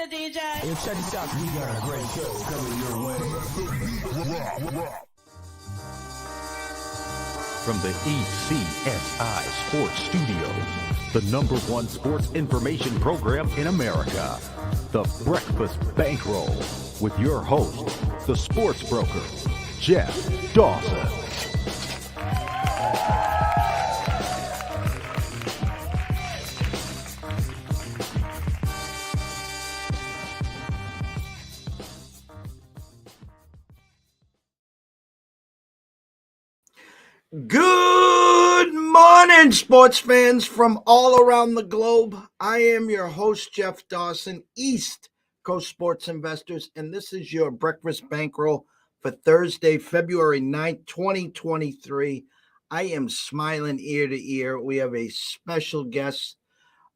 the DJ. Yo, check this out. We got a great show coming your way. From the ECSI Sports Studios, the #1 sports information program in America, the Breakfast Bankroll, with your host, the sports broker, Jeff Dawson. Good morning, sports fans from all around the globe. I am your host, Jeff Dawson, East Coast Sports Investors, and this is your Breakfast Bankroll for Thursday, February 9th, 2023. I am smiling ear to ear. We have a special guest.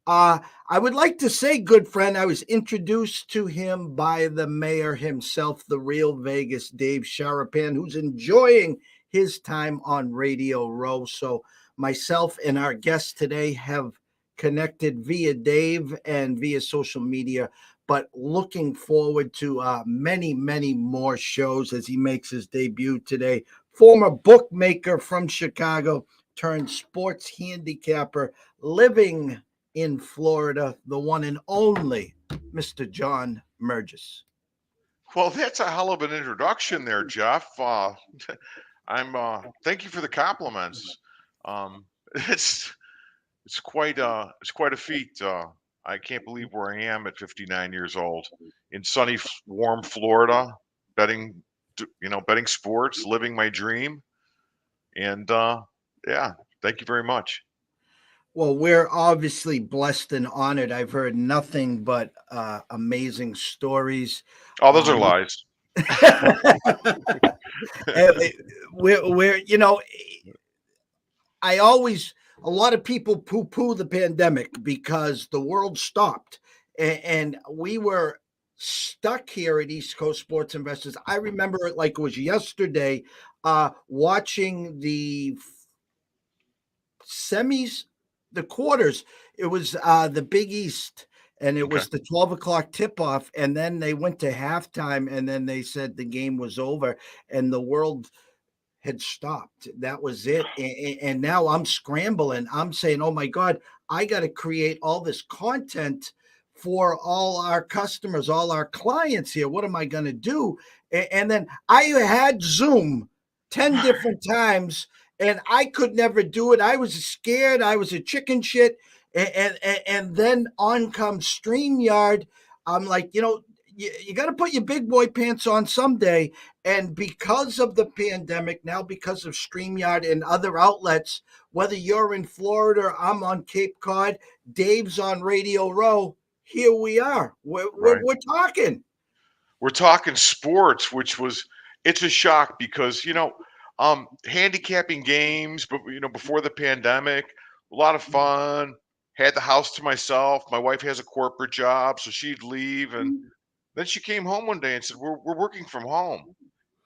I would like to say, good friend, I was introduced to him by the mayor himself, the real Vegas, Dave Sharapan, who's enjoying his time on Radio Row. So myself and our guest today have connected via Dave and via social media, but looking forward to many, many more shows as he makes his debut today. Former bookmaker from Chicago turned sports handicapper, living in Florida, the one and only Mr. John Murges. Well, that's a hell of an introduction there, Jeff. Thank you for the compliments. It's quite a feat. I can't believe where I am at 59 years old in sunny, warm Florida, betting sports, living my dream. And yeah, thank you very much. Well, we're obviously blessed and honored. I've heard nothing but amazing stories. Oh, those are lies. We're a lot of people poo-poo the pandemic because the world stopped and we were stuck here at East Coast Sports Investors. I remember it like it was yesterday, watching the semis, the quarters. It was the Big East. And it was the 12 o'clock tip-off, and then they went to halftime, and then they said the game was over, and the world had stopped. That was it. And now I'm scrambling. I'm saying, oh, my God, I got to create all this content for all our customers, all our clients here. What am I going to do? And then I had Zoom 10 different times, and I could never do it. I was scared. I was a chicken shit. And then on comes StreamYard. I'm like, you got to put your big boy pants on someday. And because of the pandemic, now because of StreamYard and other outlets, whether you're in Florida or I'm on Cape Cod, Dave's on Radio Row, here we are. We're talking. We're talking sports, it's a shock because, handicapping games, but, before the pandemic, a lot of fun. Had the house to myself. My wife has a corporate job, so she'd leave. And then she came home one day and said, we're working from home.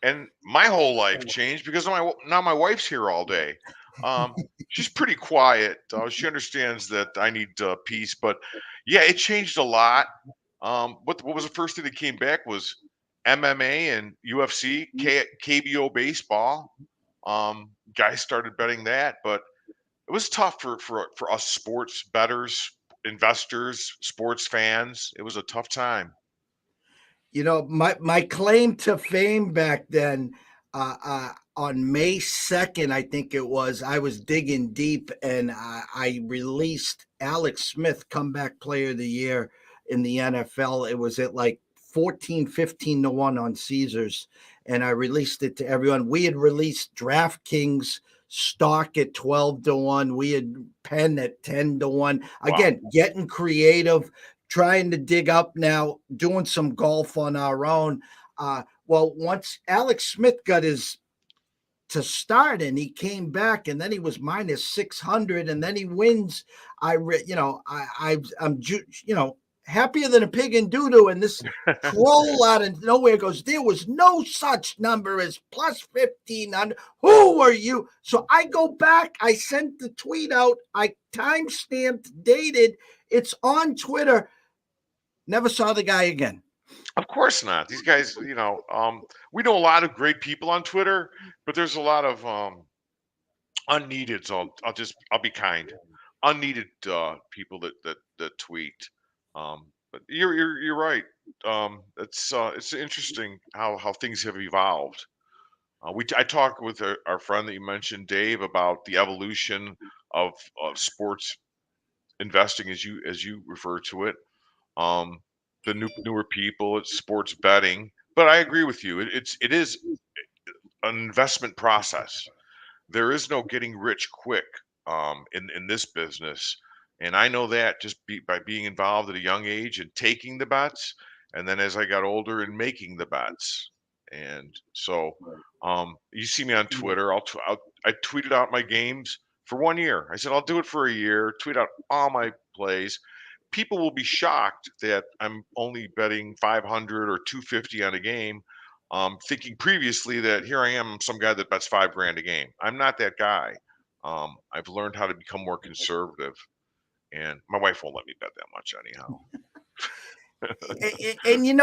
And my whole life changed because now my wife's here all day. She's pretty quiet. She understands that I need peace. But, yeah, it changed a lot. What was the first thing that came back was MMA and UFC, KBO baseball. Guys started betting that. But it was tough for us sports bettors, investors, sports fans. It was a tough time. My claim to fame back then, on May 2nd, I think it was, I was digging deep and I released Alex Smith, comeback player of the year in the NFL. It was at like 15 to 1 on Caesars. And I released it to everyone. We had released DraftKings stock at 12 to 1. We had Penn at 10 to 1. Again, getting creative, trying to dig up now, doing some golf on our own. Well, once Alex Smith got his to start and he came back and then he was minus 600 and then he wins. I'm happier than a pig in doo-doo, and this troll out of nowhere goes, there was no such number as plus 1,500. Who are you? So I go back, I sent the tweet out, I time-stamped, dated, it's on Twitter. Never saw the guy again. Of course not. These guys, we know a lot of great people on Twitter, but there's a lot of unneeded. So I'll be kind. Unneeded people that tweet. But you're right. It's interesting how things have evolved. I talked with our friend that you mentioned, Dave, about the evolution of sports investing, as you refer to it. Um, the newer people, it's sports betting. But I agree with you. It is an investment process. There is no getting rich quick in this business, and I know that by being involved at a young age and taking the bets, and then as I got older and making the bets. And so, you see me on Twitter. I tweeted out my games for 1 year. I said I'll do it for a year. Tweet out all my plays. People will be shocked that I'm only betting 500 or 250 on a game, thinking previously that here I am, some guy that bets 5 grand a game. I'm not that guy. I've learned how to become more conservative, and my wife won't let me bet that much anyhow. And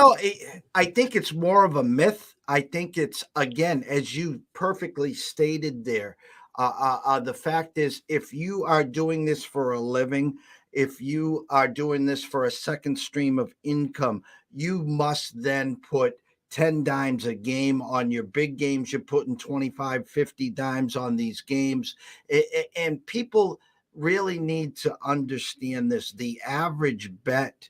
I think it's more of a myth. I think it's, again, as you perfectly stated there, the fact is, if you are doing this for a living, if you are doing this for a second stream of income, you must then put 10 dimes a game on your big games. You're putting 25, 50 dimes on these games. And people really need to understand this. The average bet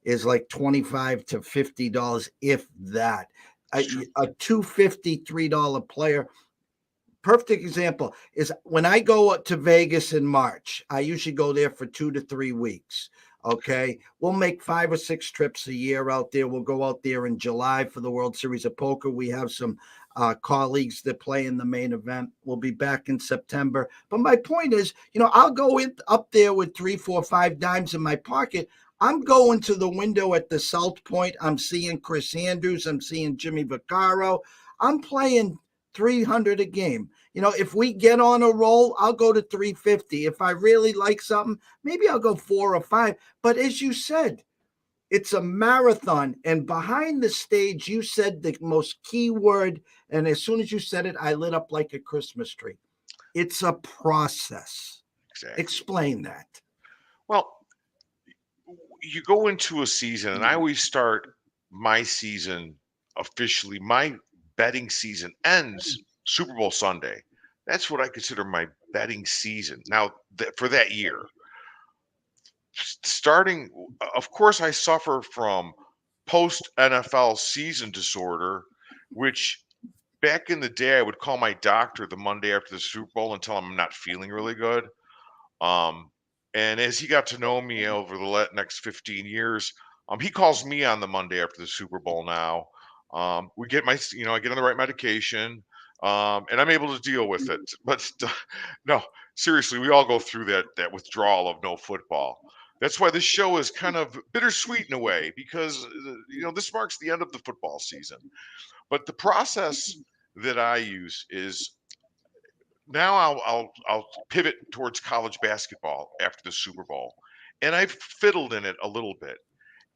is like $25 to $50, if that. A, a $253 player. Perfect example is when I go to Vegas in March. I usually go there for 2 to 3 weeks. Okay, we'll make 5 or 6 trips a year out there. We'll go out there in July for the World Series of Poker. We have some colleagues that play in the main event. We'll be back in September. But my point is, I'll go up there with 3, 4, 5 dimes in my pocket. I'm going to the window at the South Point. I'm seeing Chris Andrews. I'm seeing Jimmy Vaccaro. I'm playing 300 a game. If we get on a roll, I'll go to 350. If I really like something, maybe I'll go 4 or 5. But as you said, it's a marathon. And behind the stage, you said the most key word. And as soon as you said it, I lit up like a Christmas tree. It's a process. Exactly. Explain that. Well, you go into a season, and I always start my season officially. My betting season ends Super Bowl Sunday. That's what I consider my betting season. Now, for that year, starting, of course, I suffer from post NFL season disorder, which back in the day, I would call my doctor the Monday after the Super Bowl and tell him I'm not feeling really good. And as he got to know me over the next 15 years, he calls me on the Monday after the Super Bowl now. We get I get on the right medication, and I'm able to deal with it. But no, seriously, we all go through that withdrawal of no football. That's why this show is kind of bittersweet in a way, because this marks the end of the football season. But the process that I use is now I'll pivot towards college basketball after the Super Bowl, and I've fiddled in it a little bit.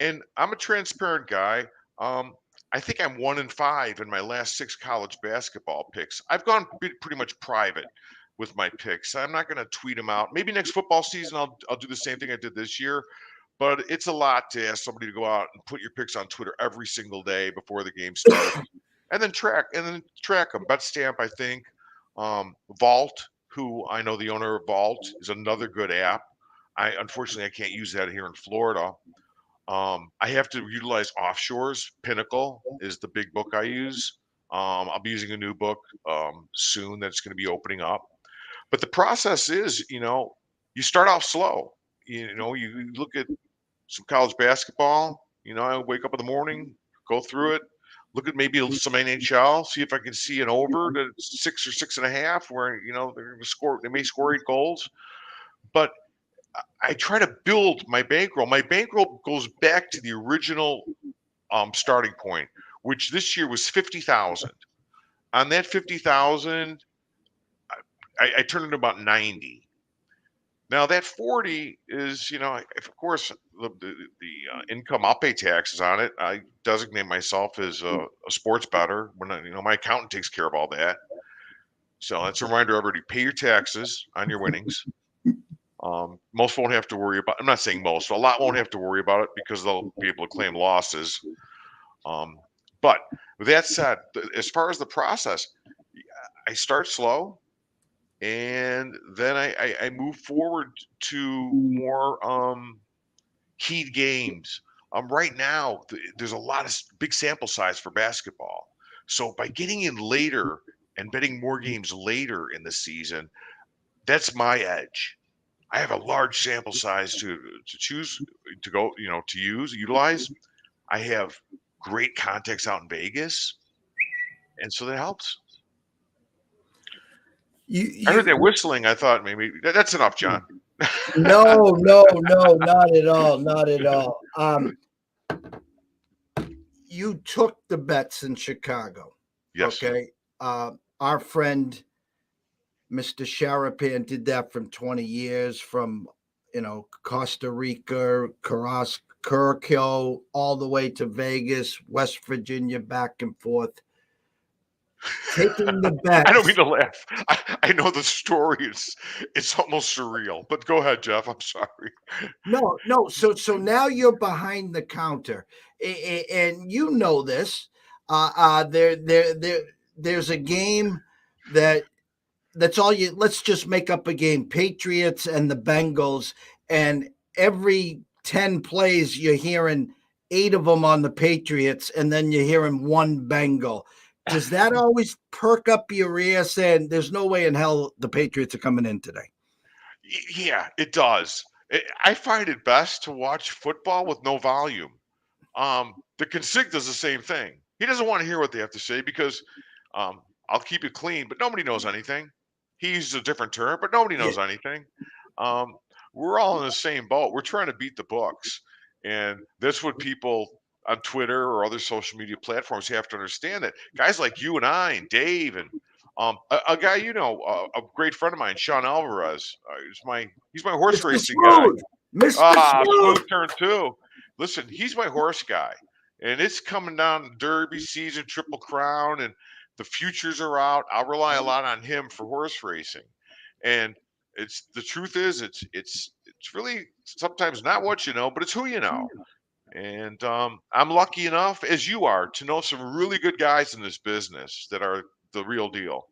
And I'm a transparent guy. I think I'm 1-5 in my last 6 college basketball picks. I've gone pretty much private with my picks. I'm not going to tweet them out. Maybe next football season I'll do the same thing I did this year. But it's a lot to ask somebody to go out and put your picks on Twitter every single day before the game starts, and then track them. BetStamp, I think. Vault, who I know the owner of Vault, is another good app. Unfortunately I can't use that here in Florida. I have to utilize offshores. Pinnacle is the big book I use. I'll be using a new book soon that's going to be opening up. But the process is, you start off slow. You look at some college basketball. I wake up in the morning, go through it, look at maybe some NHL, see if I can see an over to 6 or 6.5, where they may score 8 goals. But I try to build my bankroll. My bankroll goes back to the original starting point, which this year was 50,000. On that 50,000, I turned into about 90. Now that 40 is, if of course the income, I'll pay taxes on it. I designate myself as a sports bettor. When my accountant takes care of all that. So that's a reminder, everybody: pay your taxes on your winnings. Most won't have to worry about. I'm not saying most, a lot won't have to worry about it because they'll be able to claim losses. But with that said, as far as the process, I start slow, and then I move forward to more keyed games. Right now, there's a lot of big sample size for basketball. So by getting in later and betting more games later in the season, that's my edge. I have a large sample size to choose to go, to utilize. I have great context out in Vegas, and so that helps. I heard that whistling. I thought maybe that's enough, John. No, not at all, not at all. You took the bets in Chicago. Yes. Okay. Our friend, Mr. Sharapan, did that from 20 years, from, Costa Rica, Curacao, all the way to Vegas, West Virginia, back and forth. Taking the bets. I don't mean to laugh. I know the story. It's almost surreal. But go ahead, Jeff. I'm sorry. No. So now you're behind the counter, and you know this. There's a game that's all you. Let's just make up a game: Patriots and the Bengals, and every 10 plays you're hearing 8 of them on the Patriots, and then you're hearing one Bengal. Does that always perk up your ear, saying there's no way in hell the Patriots are coming in today? Yeah, it does. I find it best to watch football with no volume. The consic does the same thing. He doesn't want to hear what they have to say because I'll keep it clean, but nobody knows anything. He uses a different term, but nobody knows anything. We're all in the same boat. We're trying to beat the books. And that's what people on Twitter or other social media platforms have to understand, that guys like you and I and Dave and a guy, a great friend of mine, Sean Alvarez, he's my horse Mr. racing Smooth. guy. Mr. Smooth. Smooth turn two. Listen, he's my horse guy, and it's coming down Derby season, Triple Crown, and the futures are out. I'll rely a lot on him for horse racing, and the truth is, it's really sometimes not what you know, but it's who you know. And I'm lucky enough, as you are, to know some really good guys in this business that are the real deal.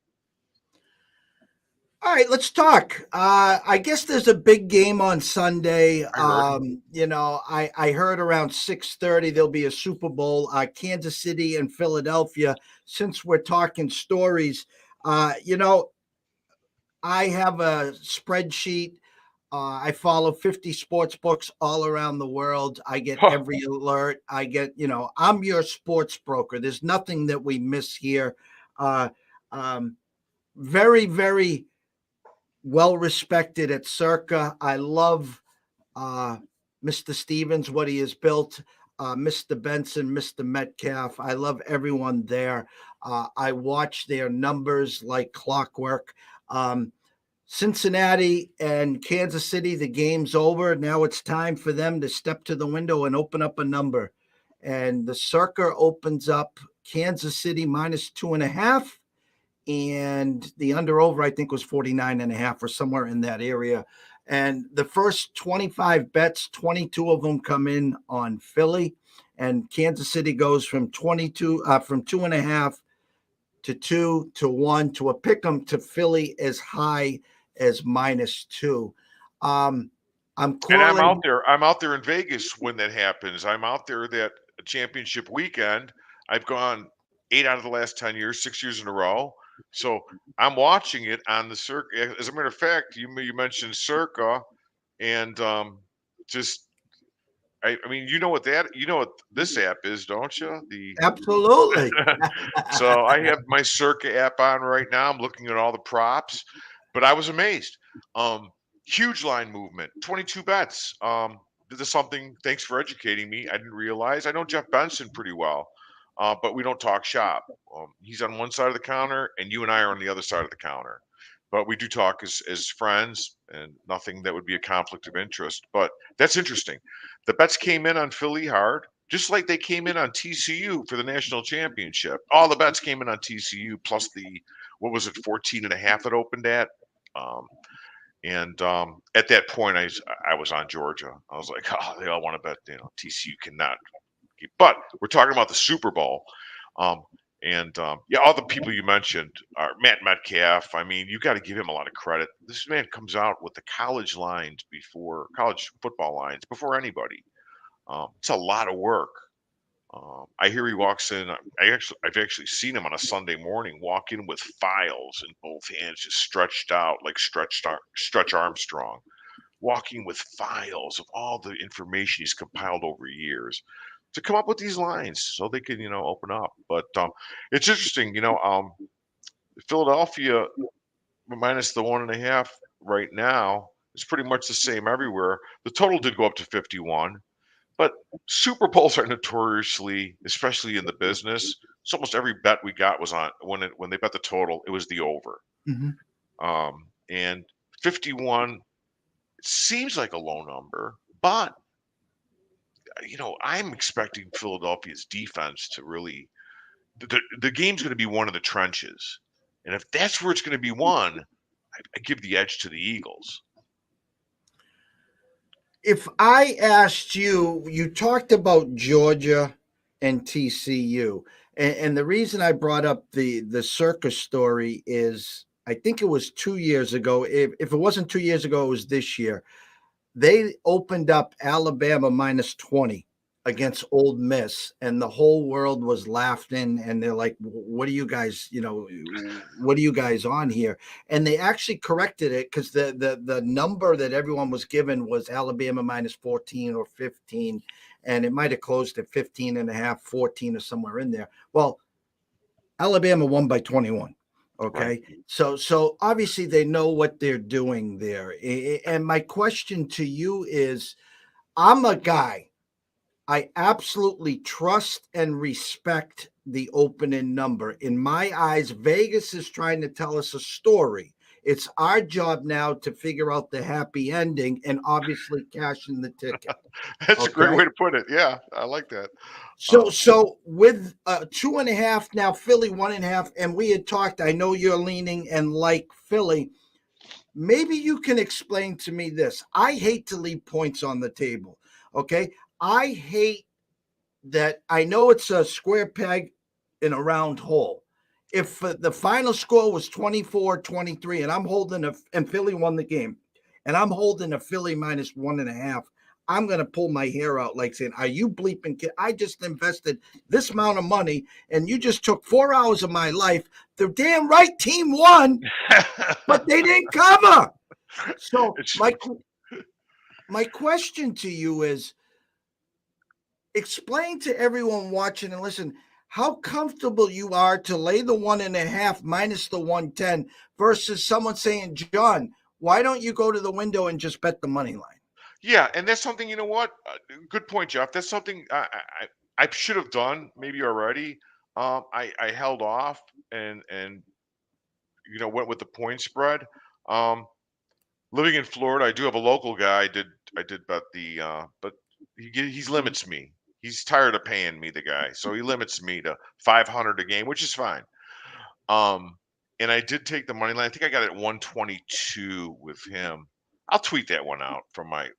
All right, let's talk. I guess there's a big game on Sunday. I heard around 6:30 there'll be a Super Bowl. Kansas City and Philadelphia. Since we're talking stories, I have a spreadsheet. I follow 50 sports books all around the world. I get every alert. I get, I'm your sports broker. There's nothing that we miss here. Very, very well respected at Circa. I love Mr. Stevens, what he has built, Mr. Benson, Mr. Metcalf. I love everyone there. I watch their numbers like clockwork. Cincinnati and Kansas City, the game's over. Now it's time for them to step to the window and open up a number. And the Circa opens up Kansas City -2.5. And the under over, I think, was 49.5 or somewhere in that area. And the first 25 bets, 22 of them come in on Philly, and Kansas City goes from 2.5 to 2 to 1 to a pick 'em to Philly as high as -2. I'm out there. I'm out there in Vegas when that happens. I'm out there that championship weekend. I've gone 8 out of the last 10 years, 6 years in a row. So I'm watching it on the Circa. As a matter of fact, you mentioned Circa, and I mean, you know what this app is, don't you? Absolutely. So I have my Circa app on right now. I'm looking at all the props, but I was amazed. Huge line movement, 22 bets. This is something. Thanks for educating me. I didn't realize. I know Jeff Benson pretty well. But we don't talk shop. He's on one side of the counter, and you and I are on the other side of the counter. but we do talk as friends, and nothing that would be a conflict of interest. But that's interesting. The bets came in on Philly hard, just like they came in on TCU for the national championship. All the bets came in on TCU plus the, what was it, 14 and a half it opened at. Um, and at that point, I was on Georgia. I was like, oh, they all want to bet, TCU cannot. But we're talking about the Super Bowl. Um, yeah, all the people you mentioned are Matt Metcalf. I mean, you got to give him a lot of credit. This man comes out with the college football lines before anybody. It's a lot of work. I hear he walks in. I've actually seen him on a Sunday morning walk in with files in both hands, just stretched out like Stretch Armstrong, walking with files of all the information he's compiled over years to come up with these lines so they can, open up. But it's interesting, Philadelphia minus the 1.5 right now is pretty much the same everywhere. The total did go up to 51, but Super Bowls are notoriously, especially in the business, it's almost every bet we got was on when they bet the total, it was the over. Mhm. And 51 seems like a low number, but I'm expecting Philadelphia's defense to really the game's going to be one of the trenches, and if that's where it's going to be won, I give the edge to the Eagles. If I asked you, you talked about Georgia and TCU, and the reason I brought up the circus story is I think it was 2 years ago. If it wasn't 2 years ago, it was this year. They opened up Alabama minus 20 against Old Miss, and the whole world was laughing. And they're like, "What are you guys? What are you guys on here?" And they actually corrected it because the number that everyone was given was Alabama minus 14 or 15, and it might have closed at 15 and a half, 14 or somewhere in there. Well, Alabama won by 21. Right. Okay. So obviously they know what they're doing there. And my question to you is I'm a guy. I absolutely trust and respect the opening number. In my eyes, Vegas is trying to tell us a story. It's our job now to figure out the happy ending and obviously cash in the ticket. That's a great Okay. way to put it. Yeah, I like that. So with 2.5 now, Philly 1.5, and we had talked. I know you're leaning and like Philly. Maybe you can explain to me this. I hate to leave points on the table. Okay, I hate that. I know it's a square peg in a round hole. If the final score was 24-23, and I'm holding and Philly won the game, and I'm holding a Philly minus 1.5, I'm going to pull my hair out like saying, are you bleeping kid? I just invested this amount of money and you just took 4 hours of my life. The damn right team won, but they didn't cover. So It's my question to you is explain to everyone watching and listen how comfortable you are to lay the 1.5 minus the 110 versus someone saying, John, why don't you go to the window and just bet the money line? Yeah, and that's something, you know what? Good point, Jeff. That's something I should have done maybe already. I held off and went with the point spread. Um, Living in Florida, I do have a local guy. I did bet but he limits me. He's tired of paying me, the guy, so he limits me to 500 a game, which is fine. Um, and I did take the money line. I think I got it at 122 with him. I'll tweet that one out from my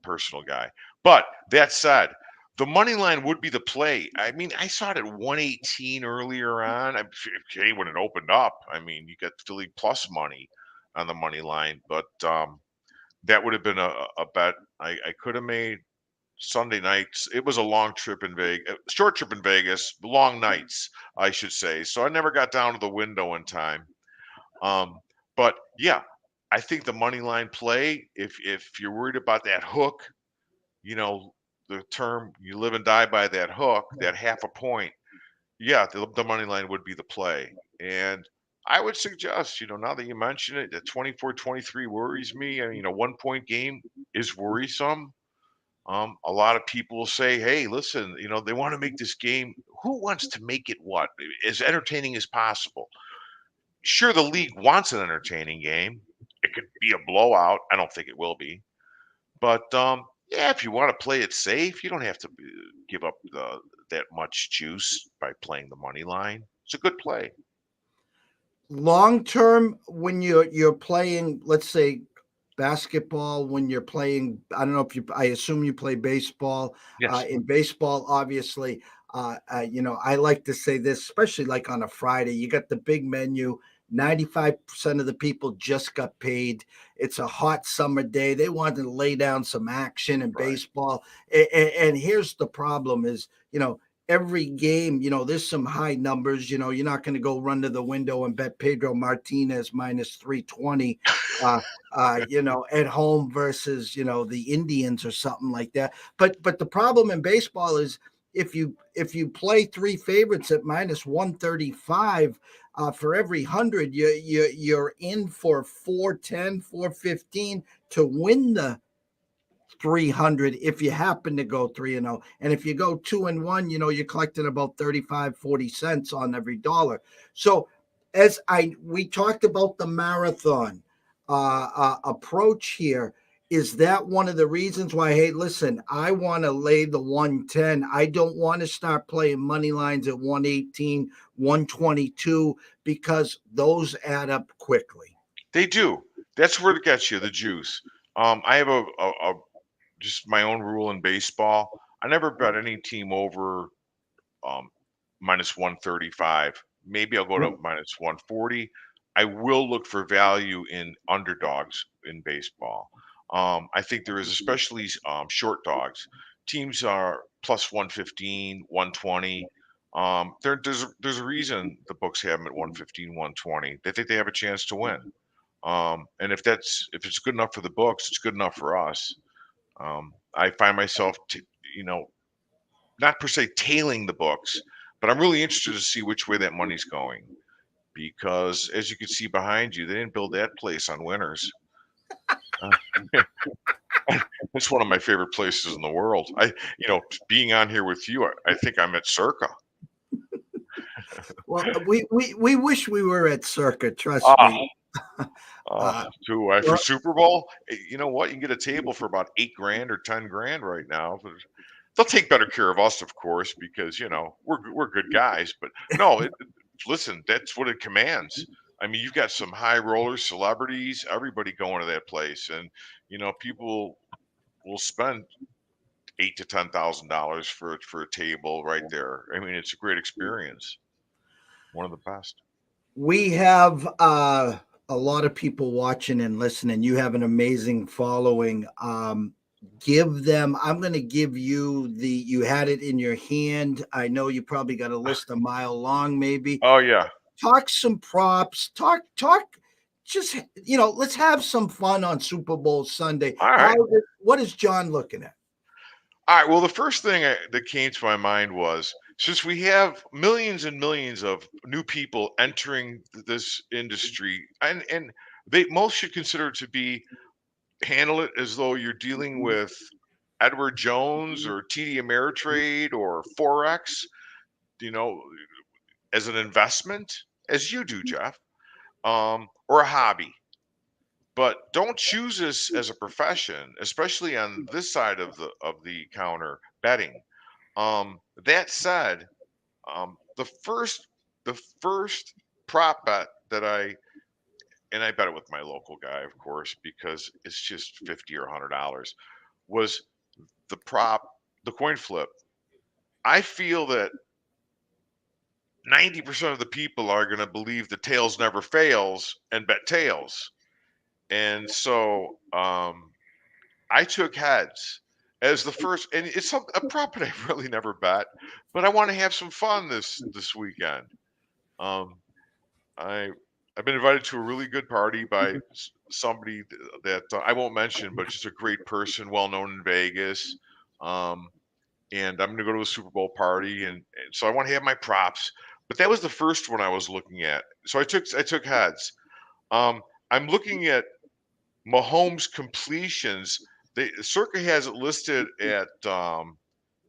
personal guy. But that said, the money line would be the play. I mean, I saw it at 118 earlier on. Okay, when it opened up, I mean, you got Philly plus money on the money line, but that would have been a bet I could have made. Sunday nights. It was a long trip in Vegas, short trip in Vegas, long nights, I should say. So I never got down to the window in time. Um, but yeah, I think the money line play, if you're worried about that hook, you know, the term you live and die by that hook, that half a point, yeah, the money line would be the play. And I would suggest, now that you mention it, that 24-23 worries me. I mean, a 1 point game is worrisome. A lot of people will say, hey, listen, they want to make this game. Who wants to make it what? As entertaining as possible. sure, the league wants an entertaining game. It could be a blowout. I don't think it will be. But yeah, if you want to play it safe, you don't have to give up that much juice by playing the money line. It's a good play. Long term, when you're playing, let's say basketball, when you're playing, I don't know if you, I assume you play baseball. Yes. In baseball, obviously, I like to say this, especially like on a Friday, you got the big menu. 95% of the people just got paid. It's a hot summer day. They want to lay down some action in Right. baseball. And here's the problem is, every game, there's some high numbers. You're not going to go run to the window and bet Pedro Martinez minus 320, at home versus, the Indians or something like that. But the problem in baseball is if you play three favorites at minus 135, for every 100, you're in for 410, 415 to win the 300 if you happen to go 3-0. And if you go 2-1, you're collecting about 35-40 cents on every dollar. So as we talked about the marathon approach here, is that one of the reasons why, hey, listen, I want to lay the 110. I don't want to start playing money lines at 118, 122, because those add up quickly. They do. That's where it gets you, the juice. I have a just my own rule in baseball. I never bet any team over um, minus 135. Maybe I'll go to minus 140. I will look for value in underdogs in baseball. I think there is especially short dogs. Teams are plus 115, 120. There's a reason the books have them at 115, 120. They think they have a chance to win. And if it's good enough for the books, it's good enough for us. I find myself, not per se tailing the books, but I'm really interested to see which way that money's going because, as you can see behind you, they didn't build that place on winners. It's one of my favorite places in the world. Being on here with you, I think I'm at Circa. Well, we wish we were at Circa, trust Ah, me. for Super Bowl, you know what? You can get a table for about $8,000 or $10,000 right now. But they'll take better care of us, of course, because we're good guys. But no, listen, that's what it commands. I mean, you've got some high rollers, celebrities, everybody going to that place, and people will spend $8,000 to $10,000 for a table right there. I mean, it's a great experience, one of the best. We have a lot of people watching and listening. You have an amazing following. Give them, I'm going to give you you had it in your hand. I know you probably got a list a mile long, maybe. Oh yeah. Talk some props, just, let's have some fun on Super Bowl Sunday. All right. What is John looking at? All right. Well, the first thing that came to my mind was since we have millions and millions of new people entering this industry, and they most should consider it to be handle it as though you're dealing with Edward Jones or TD Ameritrade or Forex, you know, as an investment, as you do, Jeff, or a hobby. But don't choose this as a profession, especially on this side of the counter betting. That said, the first prop bet that I bet it with my local guy, of course, because it's just 50 or $100, was the coin flip. I feel that 90% of the people are going to believe the tails never fails and bet tails. And so I took heads as the first, and it's a prop that I really never bet, but I want to have some fun this weekend. Um, I I've been invited to a really good party by somebody that I won't mention, but just a great person, well known in Vegas. Um, and I'm going to go to a Super Bowl party, and so I want to have my props. But that was the first one I was looking at. So I took heads. Um, I'm looking at Mahomes completions. Circa has it listed at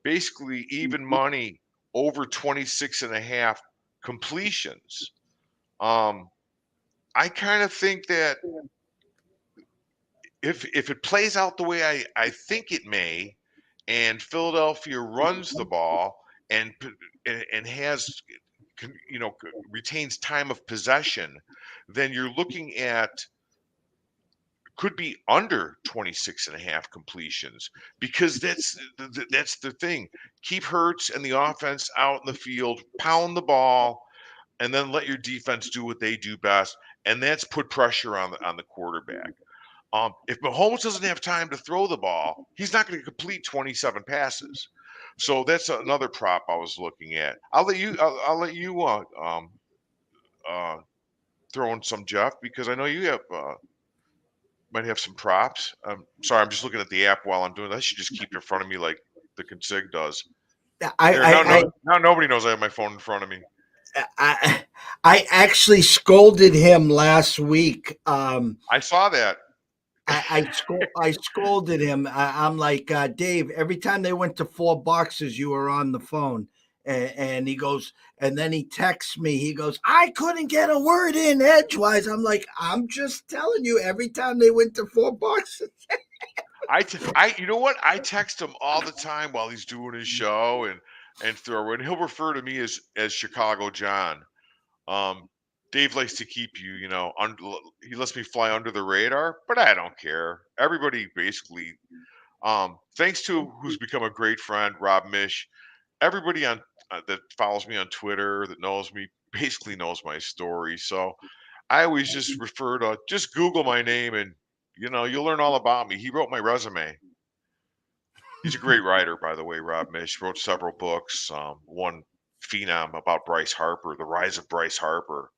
basically even money over 26 and a half completions. Um, I kind of think that if it plays out the way I think it may, and Philadelphia runs the ball and and has retains time of possession, then you're looking at could be under 26 and a half completions because that's the thing. Keep Hurts and the offense out in the field, pound the ball, and then let your defense do what they do best, and that's put pressure on the quarterback. If Mahomes doesn't have time to throw the ball, he's not going to complete 27 passes. So that's another prop I was looking at. I'll let you uh, throw in some, Jeff, because I know you have might have some props. Sorry, I'm just looking at the app while I'm doing that. I should just keep it in front of me like the consig does. There, now nobody knows I have my phone in front of me. I actually scolded him last week. I saw that. I scolded him. I'm like, Dave, every time they went to 4 boxes, you were on the phone. And he goes, and then he texts me. He goes, I couldn't get a word in edgewise. I'm like, I'm just telling you, every time they went to 4 boxes. You know what? I text him all the time while he's doing his show and he'll refer to me as Chicago John. Dave likes to keep you, he lets me fly under the radar, but I don't care. Everybody basically, thanks to who's become a great friend, Rob Mish, everybody on that follows me on Twitter, that knows me, basically knows my story. So I always just refer to, just Google my name and, you'll learn all about me. He wrote my resume. He's a great writer, by the way, Rob Mish. Wrote several books, one Phenom about Bryce Harper, The Rise of Bryce Harper.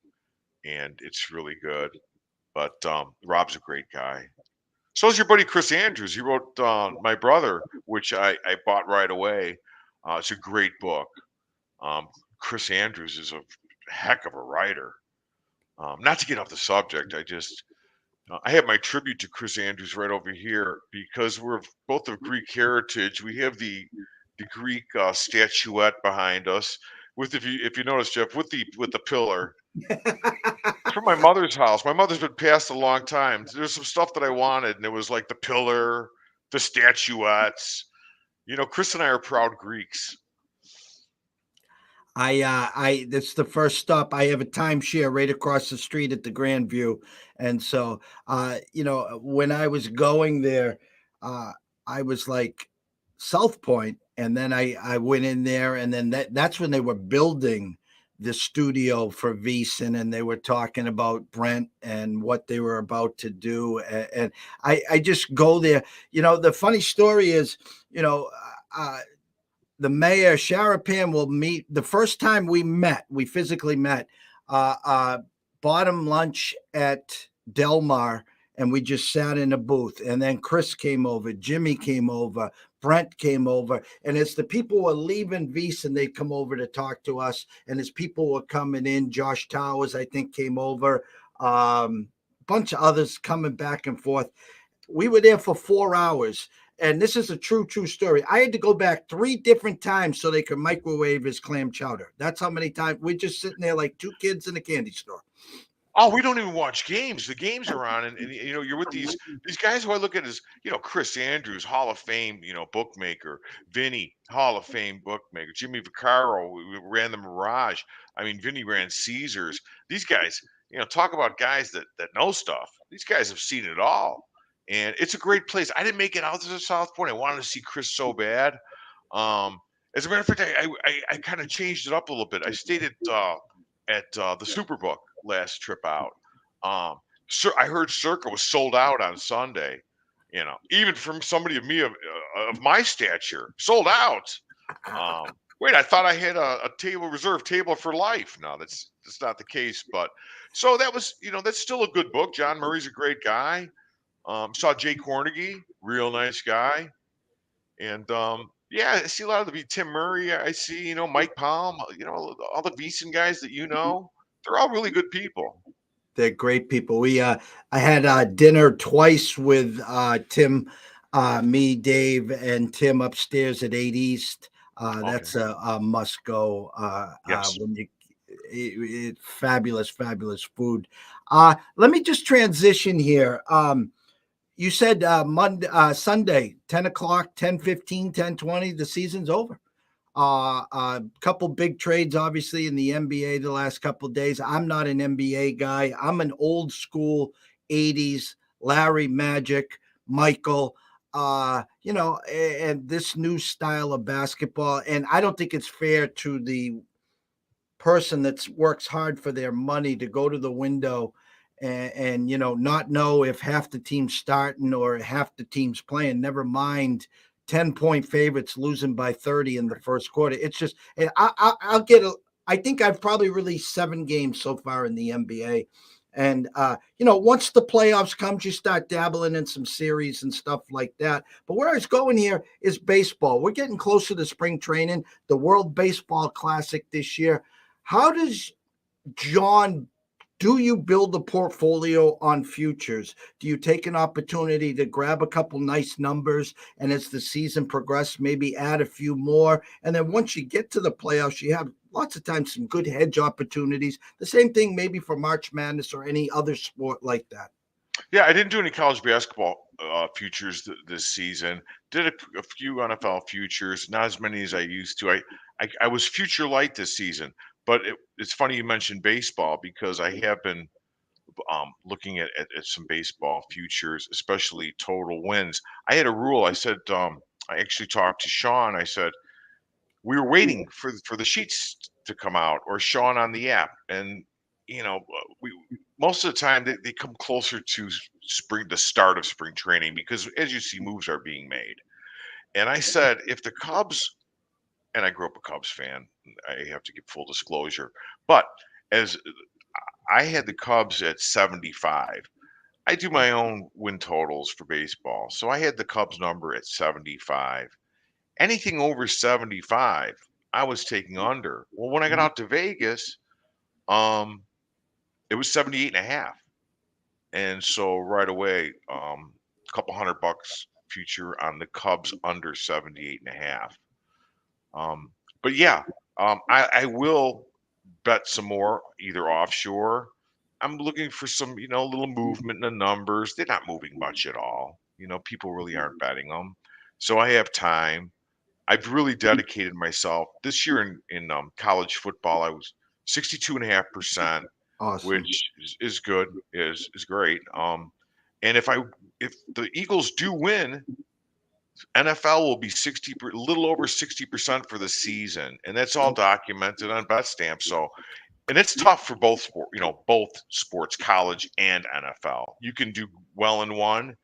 And it's really good. But Rob's a great guy. So is your buddy Chris Andrews. He wrote My Brother, which I bought right away. It's a great book. Chris Andrews is a heck of a writer. Not to get off the subject, I have my tribute to Chris Andrews right over here because we're both of Greek heritage. We have the Greek statuette behind us with, if you notice, Jeff, with the pillar. It's from my mother's house. My mother's been passed a long time. There's some stuff that I wanted, and it was like the pillar, the statuettes. Chris and I are proud Greeks. That's the first stop. I have a timeshare right across the street at the Grandview. And so, when I was going there, I was like South Point. And then I went in there, and then that's when they were building the studio for VSiN, and they were talking about Brent and what they were about to do. And I just go there. The funny story is, the mayor, Sharapan, will meet. The first time we physically met, bought him lunch at Del Mar, and we just sat in a booth. And then Chris came over, Jimmy came over, Brent came over. And as the people were leaving VSiN, they'd come over to talk to us. And as people were coming in, Josh Towers, I think, came over, bunch of others coming back and forth. We were there for 4 hours. And this is a true story. I had to go back 3 different times so they could microwave his clam chowder. That's how many times we're just sitting there like 2 kids in a candy store. Oh, we don't even watch games. The games are on, and you're with these guys who I look at as, Chris Andrews, Hall of Fame, bookmaker, Vinny, Hall of Fame bookmaker, Jimmy Vaccaro, who ran the Mirage. I mean, Vinny ran Caesars. These guys, talk about guys that know stuff. These guys have seen it all. And it's a great place. I didn't make it out to the South Point. I wanted to see Chris so bad. As a matter of fact, I kind of changed it up a little bit. I stayed at the Superbook last trip out. I heard Circa was sold out on Sunday. Even from somebody of me of my stature, sold out. Wait, I thought I had a reserved table for life. No, that's not the case. But so that was, that's still a good book. John Murray's a great guy. Saw Jay Cornegie, real nice guy. And I see a lot of Tim Murray. I see, Mike Palm, all the VSiN guys that they're all really good people. They're great people. I had dinner twice with Tim, me, Dave, and Tim upstairs at 8 East. That's a must go. Yes. Fabulous food. Let me just transition here. You said Monday, Sunday, 10 o'clock, 10:15, 10:20. The season's over. A couple big trades, obviously, in the NBA the last couple of days. I'm not an NBA guy. I'm an old school 80s Larry Magic, Michael, and this new style of basketball. And I don't think it's fair to the person that works hard for their money to go to the window and not know if half the team's starting or half the team's playing, never mind 10-point favorites losing by 30 in the first quarter. It's just, and I'll get I think I've probably released 7 games so far in the NBA. And once the playoffs comes, you start dabbling in some series and stuff like that. But where I was going here is baseball. We're getting closer to spring training, the World Baseball Classic this year. How does John, do you build a portfolio on futures? Do you take an opportunity to grab a couple nice numbers and as the season progresses, maybe add a few more? And then once you get to the playoffs, you have lots of times some good hedge opportunities. The same thing maybe for March Madness or any other sport like that. Yeah, I didn't do any college basketball futures this season. Did a few NFL futures, not as many as I used to. I was future light this season, but it's funny you mentioned baseball because I have been looking at some baseball futures, especially total wins. I had a rule. I said I actually talked to Sean. I said we were waiting for the sheets to come out or Sean on the app, and we most of the time they come closer to the start of spring training because as you see, moves are being made. And I said if the Cubs, and I grew up a Cubs fan, I have to give full disclosure, but as I had the Cubs at 75. I do my own win totals for baseball. So I had the Cubs number at 75. Anything over 75, I was taking under. Well, when I got out to Vegas, um, it was 78 and a half. And so right away, a couple $100 future on the Cubs under 78 and a half. But yeah, I will bet some more either offshore. I'm looking for some, little movement in the numbers. They're not moving much at all. People really aren't betting them. So I have time. I've really dedicated myself this year in college football. I was 62.5%, Awesome. which is good, is great. And if the Eagles do win, NFL will be a little over 60% for the season, and that's all documented on BetStamp. So, and it's tough for both sports, college and NFL. You can do well in one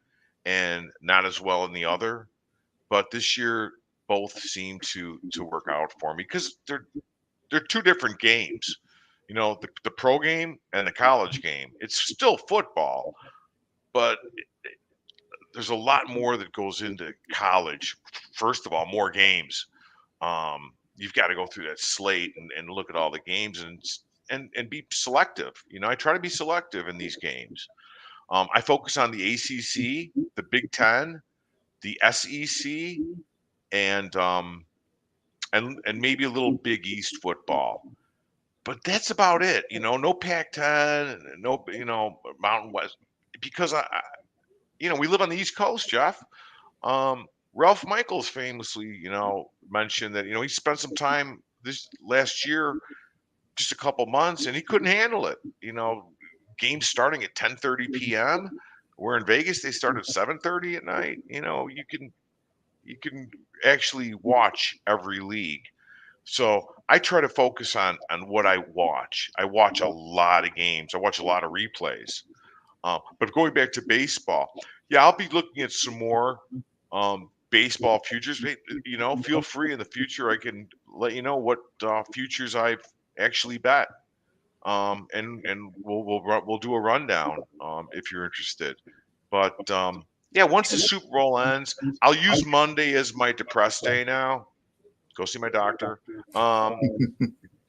and not as well in the other, but this year both seem to work out for me because they're two different games. The pro game and the college game. It's still football, but there's a lot more that goes into college. First of all, more games. You've got to go through that slate and look at all the games and be selective. I try to be selective in these games. I focus on the ACC, the Big Ten, the SEC, and and maybe a little Big East football. But that's about it. No Pac-10, no Mountain West, because we live on the East Coast, Jeff. Ralph Michaels famously, mentioned that, he spent some time this last year, just a couple months, and he couldn't handle it. Games starting at 10:30 p.m. Where in Vegas they start at 7:30 at night. You can actually watch every league. So I try to focus on what I watch. I watch a lot of games. I watch a lot of replays. But going back to baseball, yeah, I'll be looking at some more baseball futures. Feel free in the future. I can let you know what futures I've actually bet, and we'll do a rundown if you're interested. But yeah, once the Super Bowl ends, I'll use Monday as my depressed day now. Go see my doctor. Um,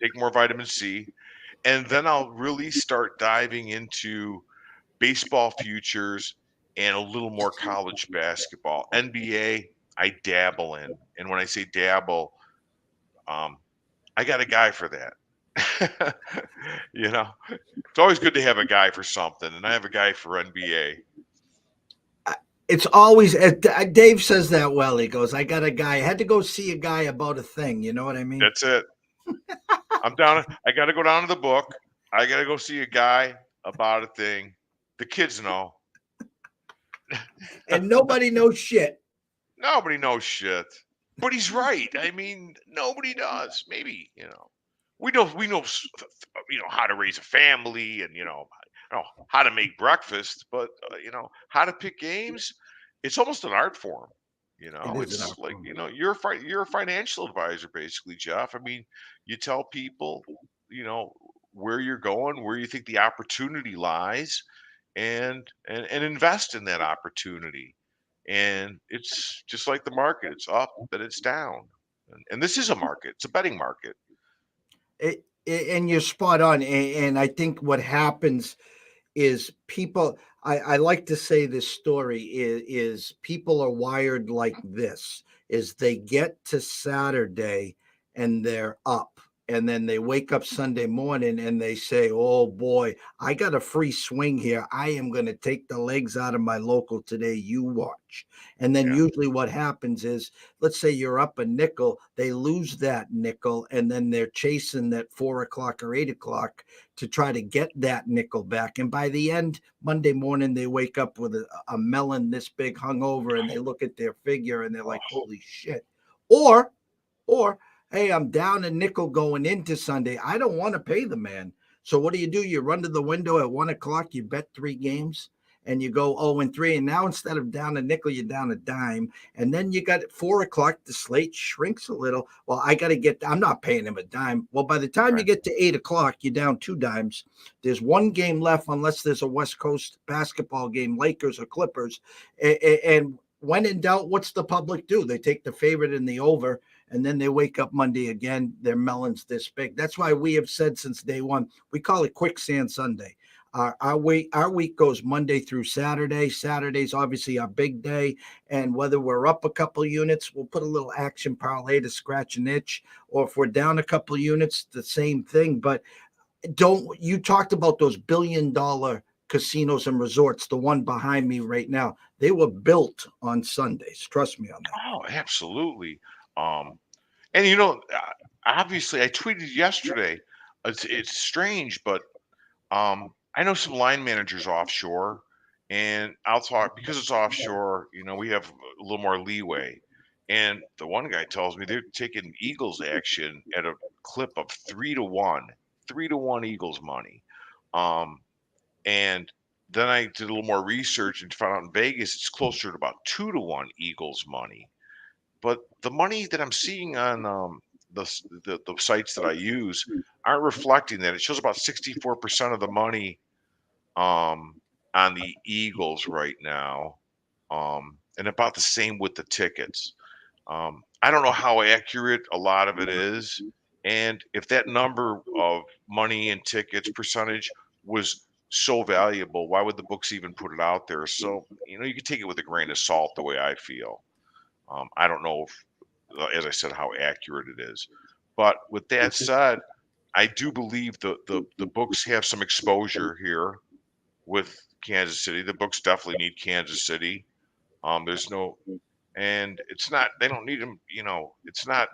take more vitamin C, and then I'll really start diving into baseball futures and a little more college basketball. NBA, I dabble in. And when I say dabble, I got a guy for that. You know, it's always good to have a guy for something, and I have a guy for NBA. It's always Dave says that well. He goes, "I got a guy. I had to go see a guy about a thing." You know what I mean? That's it. I'm down. I got to go down to the book. I got to go see a guy about a thing. The kids know. And nobody knows shit. Nobody knows shit. But he's right. I mean, nobody does. Maybe, we know how to raise a family and how to make breakfast, but how to pick games. It's almost an art form. It is an It's art like form. you're a financial advisor basically, Jeff. I mean, you tell people you know where you're going, where you think the opportunity lies, and invest in that opportunity. And it's just like the market. It's up, then it's down. And this is a market. It's a betting market. And you're spot on. And I think what happens is people. I like to say this story is people are wired like this: is they get to Saturday and they're up. And then they wake up Sunday morning and they say, "Oh boy, I got a free swing here. I am going to take the legs out of my local today. You watch." And then Yeah. usually what happens is, let's say you're up a nickel, they lose that nickel, and then they're chasing that 4 o'clock or 8 o'clock to try to get that nickel back. And by the end, Monday morning, they wake up with a melon this big hungover and they look at their figure and they're like, holy shit. Or, hey, I'm down a nickel going into Sunday. I don't want to pay the man. So what do? You run to the window at 1 o'clock, you bet 3 games, and you go 0-3. And now instead of down a nickel, you're down a dime. And then you got at 4 o'clock, the slate shrinks a little. Well, I'm not paying him a dime. Well, by the time you Right. get to 8 o'clock, you're down 2 dimes. There's one game left, unless there's a West Coast basketball game, Lakers or Clippers. And when in doubt, what's the public do? They take the favorite in the over, and then they wake up Monday again. Their melon's this big. That's why we have said since day one, we call it Quicksand Sunday. Our week goes Monday through Saturday. Saturday's obviously our big day, and whether we're up a couple units, we'll put a little action parlay to scratch an itch, or if we're down a couple units, the same thing. But don't you talked about those $1 billion casinos and resorts? The one behind me right now, they were built on Sundays. Trust me on that. Oh, absolutely. Um, and obviously, I tweeted yesterday. It's strange, but I know some line managers offshore, and I'll talk because it's offshore. We have a little more leeway. And the one guy tells me they're taking Eagles action at a clip of 3-1, 3-1 Eagles money. Um, and then I did a little more research and found out in Vegas it's closer to about 2-1 Eagles money. But the money that I'm seeing on the sites that I use aren't reflecting that. It shows about 64% of the money on the Eagles right now, and about the same with the tickets. I don't know how accurate a lot of it is, and if that number of money and tickets percentage was so valuable, why would the books even put it out there? So you can take it with a grain of salt. The way I feel, I don't know if, as I said, how accurate it is. But with that said, I do believe the books have some exposure here with Kansas City. The books definitely need Kansas City. There's no, and it's not. They don't need them. It's not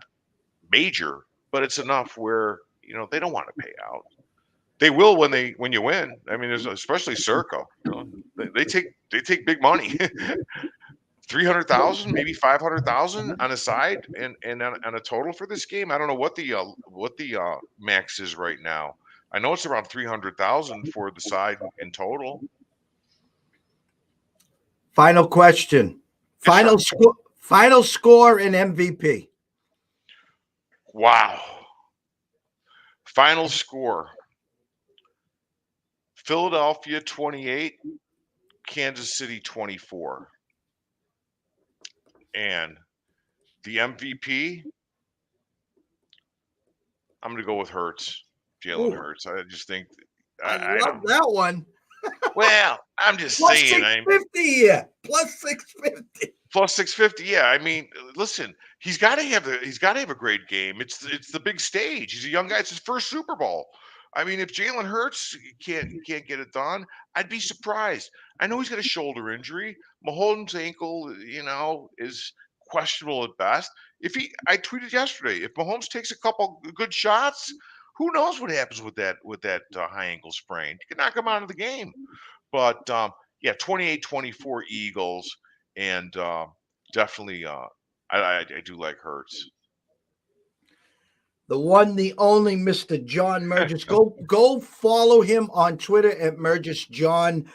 major, but it's enough where they don't want to pay out. They will when you win. I mean, there's especially Circa. They take big money. 300,000, maybe 500,000 on a side, and on a total for this game. I don't know what the max is right now. I know it's around 300,000 for the side in total. Final question. Yes, sir. Final score and MVP. Wow. Final score: Philadelphia 28, Kansas City 24. And the MVP, I'm going to go with Hurts, Jalen Ooh, Hurts. I just think I I love don't. that one. Well, I'm just Plus saying. I'm 650 here. Plus 650. plus 650. Yeah, I mean, listen, he's got to have a great game. It's the big stage. He's a young guy. It's his first Super Bowl. I mean, if Jalen Hurts can't get it done, I'd be surprised. I know he's got a shoulder injury. Mahomes' ankle, is questionable at best. I tweeted yesterday, if Mahomes takes a couple good shots, who knows what happens with that high ankle sprain? You can knock him out of the game. But yeah, 28-24 Eagles, and definitely, I do like Hurts. The one, the only Mr. John Murges. Go follow him on Twitter at Murges John.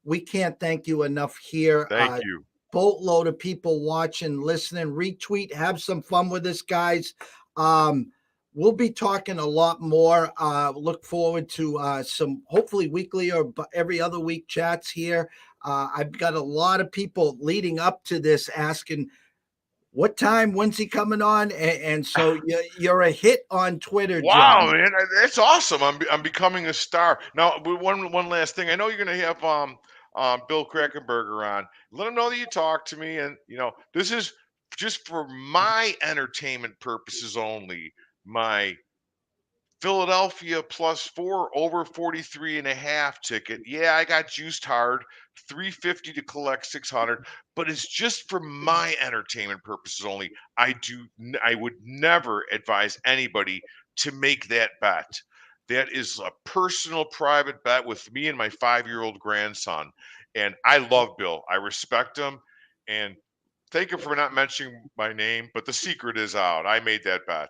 We can't thank you enough here. Thank you. Boatload of people watching, listening. Retweet. Have some fun with this, guys. We'll be talking a lot more. Look forward to some hopefully weekly or every other week chats here. I've got a lot of people leading up to this asking, what time? When's he coming on? And so you're a hit on Twitter, Wow, John. man, that's awesome. I'm becoming a star. Now, one last thing. I know you're going to have Bill Krackenberger on. Let him know that you talked to me, and this is just for my entertainment purposes only. My Philadelphia +4 over 43.5 ticket. Yeah, I got juiced hard, 350 to collect 600, but it's just for my entertainment purposes only. I would never advise anybody to make that bet. That is a personal private bet with me and my 5-year-old grandson. And I love Bill. I respect him, and thank him for not mentioning my name, but the secret is out. I made that bet.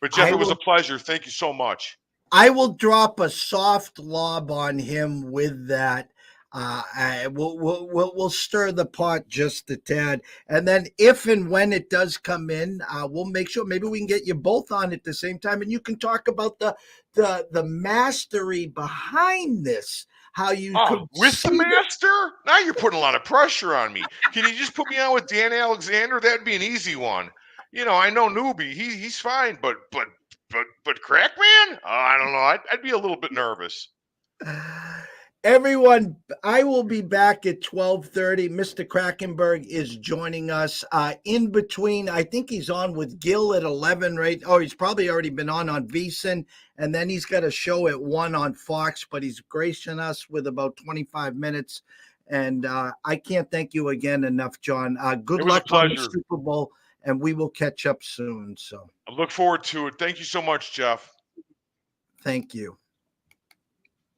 But Jeff, it was a pleasure. Thank you so much. I will drop a soft lob on him with that. We'll stir the pot just a tad, and then if and when it does come in, we'll make sure maybe we can get you both on at the same time, and you can talk about the mastery behind this. How you with the master? Now you're putting a lot of pressure on me. Can you just put me on with Dan Alexander? That'd be an easy one. I know Newbie. He's fine, but Crackman? I don't know. I'd be a little bit nervous. Everyone, I will be back at 12:30. Mr. Krackenberg is joining us in between. I think he's on with Gil at 11, right? Oh, he's probably already been on VSiN, and then he's got a show at 1 on Fox, but he's gracing us with about 25 minutes. And I can't thank you again enough, John. Good luck on the Super Bowl, and we will catch up soon. So I look forward to it. Thank you so much, Jeff. Thank you.